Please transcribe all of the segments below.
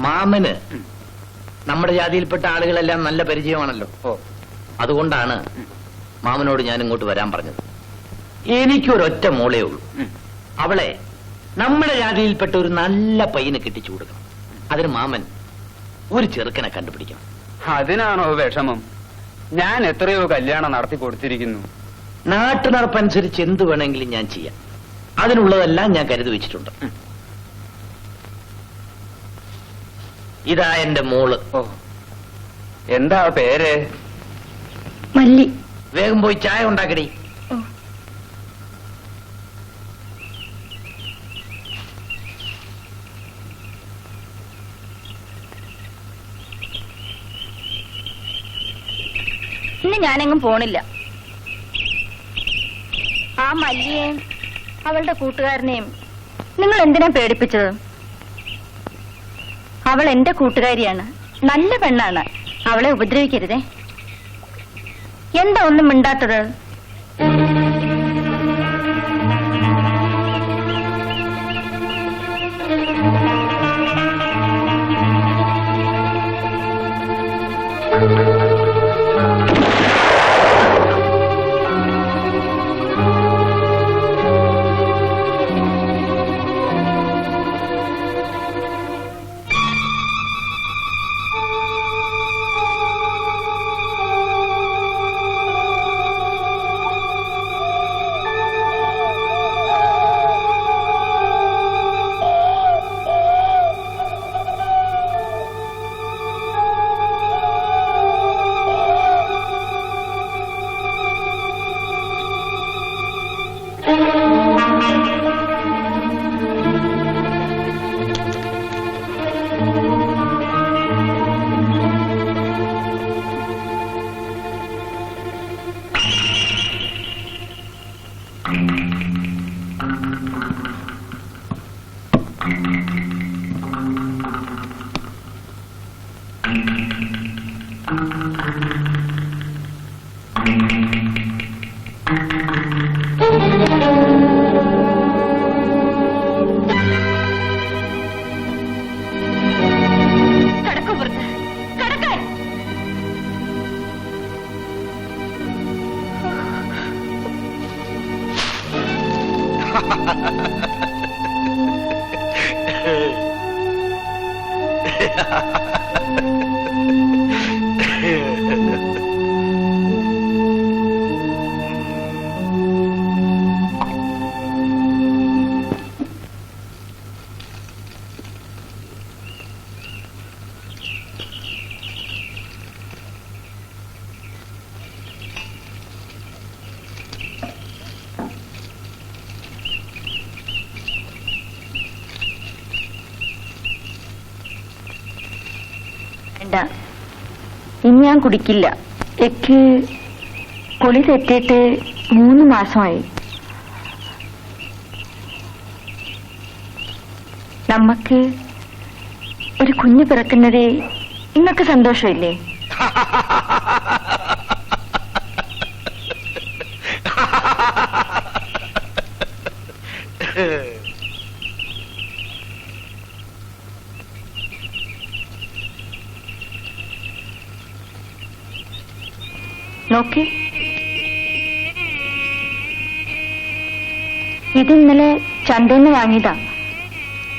മാമന് നമ്മുടെ ജാതിയിൽപ്പെട്ട ആളുകളെല്ലാം നല്ല പരിചയമാണല്ലോ. അതുകൊണ്ടാണ് മാമനോട് ഞാൻ ഇങ്ങോട്ട് വരാൻ പറഞ്ഞത്. എനിക്കൊരൊറ്റ മോളേ ഉള്ളൂ. അവളെ നമ്മുടെ ജാതിയിൽപ്പെട്ട ഒരു നല്ല പയ്യനെ കെട്ടിച്ചു കൊടുക്കണം. അതിന് മാമൻ ഒരു ചെറുക്കനെ കണ്ടുപിടിക്കണം. അതിനാണോ വിഷമം? ഞാൻ എത്രയോ കല്യാണം നടത്തി കൊടുത്തിരിക്കുന്നു. നാട്ടു നടപ്പനുസരിച്ച് എന്ത് വേണമെങ്കിലും ഞാൻ ചെയ്യാം. അതിനുള്ളതെല്ലാം ഞാൻ കരുതി വെച്ചിട്ടുണ്ട്. ഇതാ എന്റെ മോള്. എന്താ പേര്? മല്ലി. വേഗം പോയി ചായ ഉണ്ടാക്കടി. ഇന്ന് ഞാനെങ്ങും പോണില്ല. ആ മല്ലിയെയും അവളുടെ കൂട്ടുകാരനെയും നിങ്ങൾ എന്തിനാ പേടിപ്പിച്ചത്? അവൾ എന്റെ കൂട്ടുകാരിയാണ്, നല്ല പെണ്ണാണ്. അവളെ ഉപദ്രവിക്കരുതേ. എന്താ ഒന്നും മിണ്ടാത്തത്? ഇനി ഞാൻ കുടിക്കില്ല. എനിക്ക് കുളി തെറ്റിയിട്ട് 3 മാസമായി. നമുക്ക് ഒരു കുഞ്ഞ് പിറക്കുന്നതേ നിങ്ങൾക്ക് സന്തോഷമില്ലേ? നോക്കി, ഇത് ഇന്നലെ ചന്തയിൽ നിന്ന് വാങ്ങിയതാ.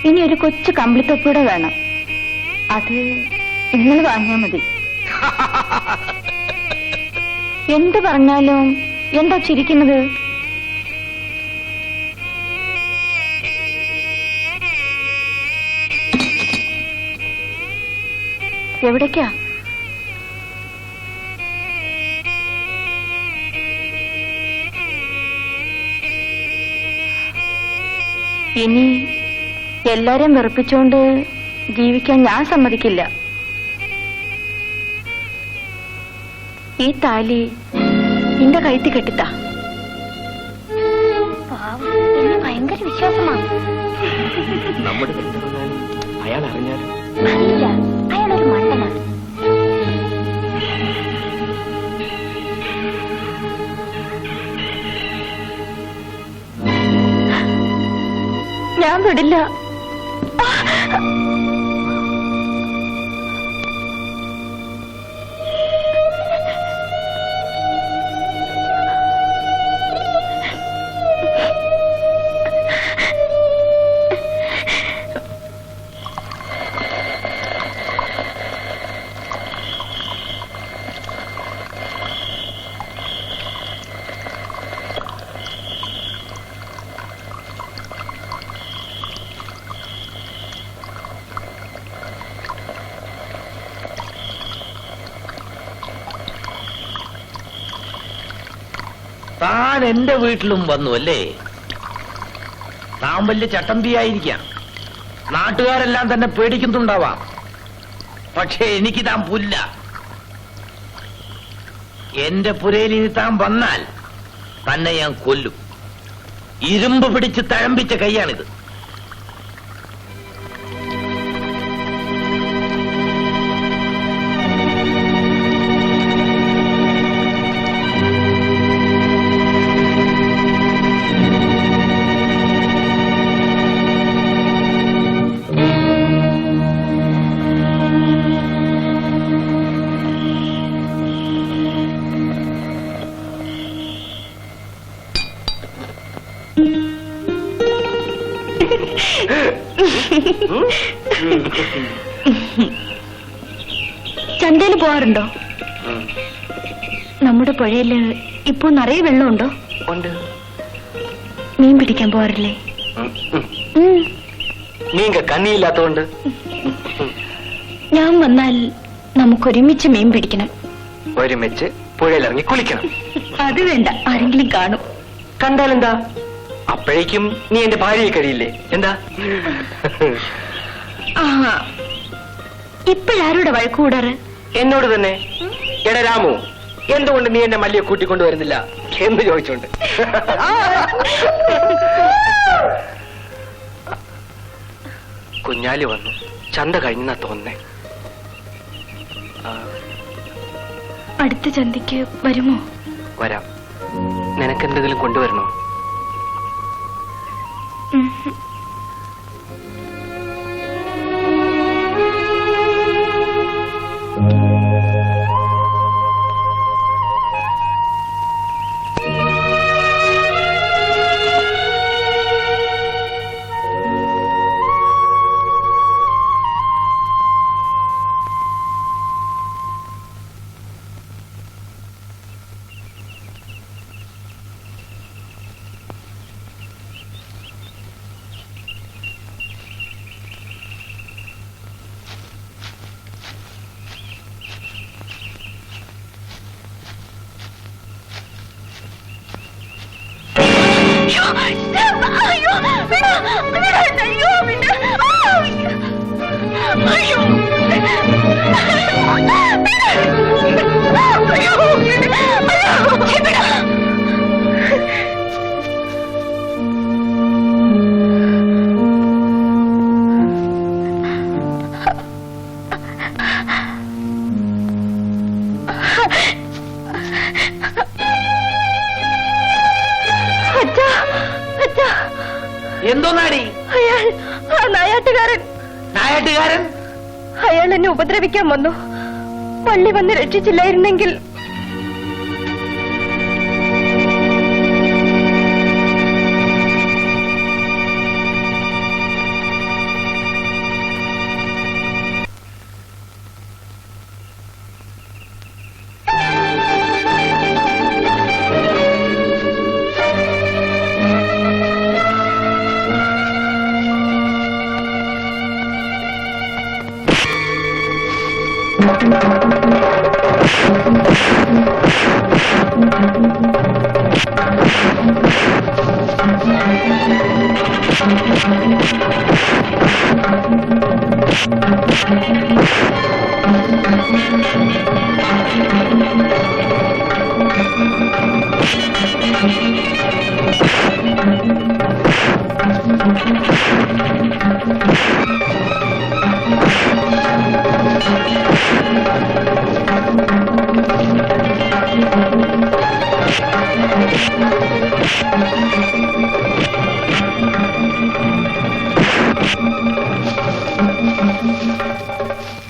ഇനി ഒരു കൊച്ചു കമ്പിളിത്തൊപ്പിയുടെ വേണം. അത് നിങ്ങൾ വാങ്ങിയാൽ മതി. എന്ത് പറഞ്ഞാലും എന്താ ചിരിക്കുന്നത്? എവിടേക്കാ? ഇനി എല്ലാരെയും വെറുപ്പിച്ചുകൊണ്ട് ജീവിക്കാൻ ഞാൻ സമ്മതിക്കില്ല. ഈ താലി നിന്റെ കഴുത്തി കെട്ടിത്താ. ഭയങ്കര വിശ്വാസമാണ്. അയാൾ അറിഞ്ഞാലും അറിയില്ല, അയാളൊരു മണ്ടനാണ്. ഞാൻ വിടില്ല. താൻ എന്റെ വീട്ടിലും വന്നു അല്ലേ? താൻ വലിയ ചട്ടമ്പിയായിരിക്കാം, നാട്ടുകാരെല്ലാം തന്നെ പേടിക്കുന്നുണ്ടാവാം. പക്ഷെ എനിക്ക് താൻ പുല്ല. എന്റെ പുരയിൽ ഇനി താൻ വന്നാൽ തന്നെ ഞാൻ കൊല്ലും. ഇരുമ്പ് പിടിച്ച് തഴമ്പിച്ച കൈയാണിത്. ചന്തയിൽ പോവാറുണ്ടോ? നമ്മുടെ പുഴയില് ഇപ്പൊ നിറയെ വെള്ളമുണ്ടോ? ഉണ്ട്. മീൻ പിടിക്കാൻ പോവാറില്ലേ? നീങ്ക കണ്ണിയില്ലാത്തോണ്ട്. ഞാൻ വന്നാൽ നമുക്കൊരുമിച്ച് മീൻ പിടിക്കണം. ഒരുമിച്ച് പുഴയിലിറങ്ങി കുളിക്കണം. അത് വേണ്ട, ആരെങ്കിലും കാണും. കണ്ടാലെന്താ? അപ്പോഴേക്കും നീ എന്റെ ഭാര്യയെ കഴിയില്ലേ? എന്താ? ആ, ഇപ്പോഴാരോടെ വഴക്ക് കൂടാറ്? എന്നോട് തന്നെ. എടാ രാമു, എന്തുകൊണ്ട് നീ എന്നെ മല്ലിയെ കൂട്ടിക്കൊണ്ടുവരുന്നില്ല എന്ന് ചോദിച്ചോണ്ട്. കുഞ്ഞാലി വന്നു. ചന്ത കഴിഞ്ഞാ തോന്നേ. അടുത്ത ചന്തയ്ക്ക് വരുമോ? വരാം. നിനക്കെന്തെങ്കിലും കൊണ്ടുവരണോ? എന്തോന്നാടി? നായാട്ടുകാരൻ. നായാട്ടുകാരൻ? അയാൾ എന്നെ ഉപദ്രവിക്കാൻ വന്നു. പള്ളി വന്ന് രക്ഷിച്ചില്ലായിരുന്നെങ്കിൽ.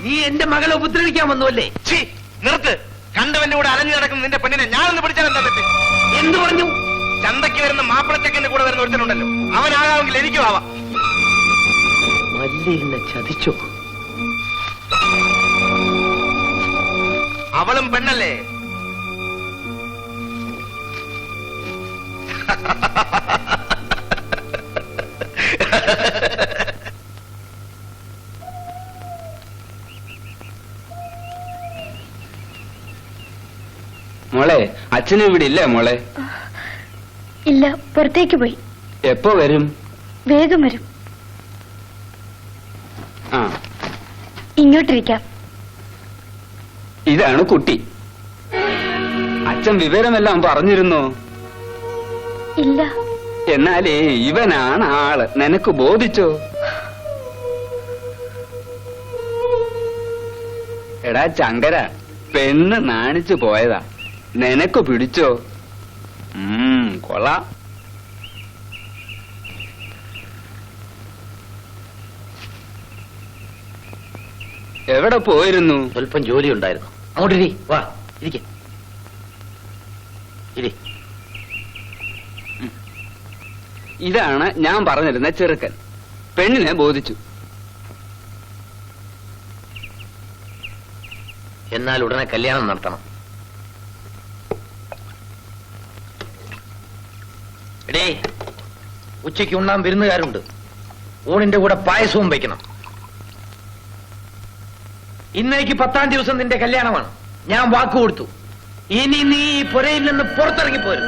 നീ എന്റെ മകളെ ഉപദ്രവിക്കാൻ വന്നു അല്ലേ? നിർത്ത്. കണ്ടവന്റെ കൂടെ അലഞ്ഞു നടക്കുന്ന നിന്റെ പെണ്ണിനെ ഞാനൊന്ന് പിടിച്ചാൽ എന്താ തെറ്റ്? എന്തു പറഞ്ഞു? ചന്തയ്ക്ക് വരുന്ന മാപ്പിളച്ചക്കന്റെ കൂടെ വരുന്ന ഒരുത്തനുണ്ടല്ലോ, അവനാകാമെങ്കിൽ എനിക്കും ആവാം. മല്ലിനെ ചതിച്ചോ? അവളും പെണ്ണല്ലേ? മോളെ, അച്ഛനും ഇവിടെ ഇല്ലേ മോളെ? ഇല്ല, പുറത്തേക്ക് പോയി. എപ്പോ വരും? വേഗം വരും. ആ, ഇങ്ങോട്ടിരിക്കാം. ഇതാണ് കുട്ടി. അച്ഛൻ വിവരമെല്ലാം പറഞ്ഞിരുന്നോ? ഇല്ല. എന്നാലേ ഇവനാണ് ആള്. നിനക്ക് ബോധിച്ചോ? എടാ ചങ്കര, പെണ്ണ് നാണിച്ചു പോയതാ. നിനക്ക് പിടിച്ചോ? കൊള്ളാം. എവിടെ പോയിരുന്നു? സ്വല്പം ജോലി ഉണ്ടായിരുന്നു. അങ്ങോട്ട് ഇരി, വാ ഇരിക്കെ. ഇരി. ഇതാണ് ഞാൻ പറഞ്ഞിരുന്ന ചെറുക്കൻ. പെണ്ണിനെ ബോധിച്ചു. എന്നാൽ ഉടനെ കല്യാണം നടത്തണം. എടേ, ഉച്ചയ്ക്ക് ഉണ്ണാൻ വിരുന്നുകാരുണ്ട്. ഊണിന്റെ കൂടെ പായസവും വയ്ക്കണം. ഇന്നേക്ക് 10-ാം ദിവസം നിന്റെ കല്യാണമാണ്. ഞാൻ വാക്ക് കൊടുത്തു. ഇനി നീ ഈ പുരയിൽ നിന്ന് പുറത്തിറങ്ങിപ്പോരും.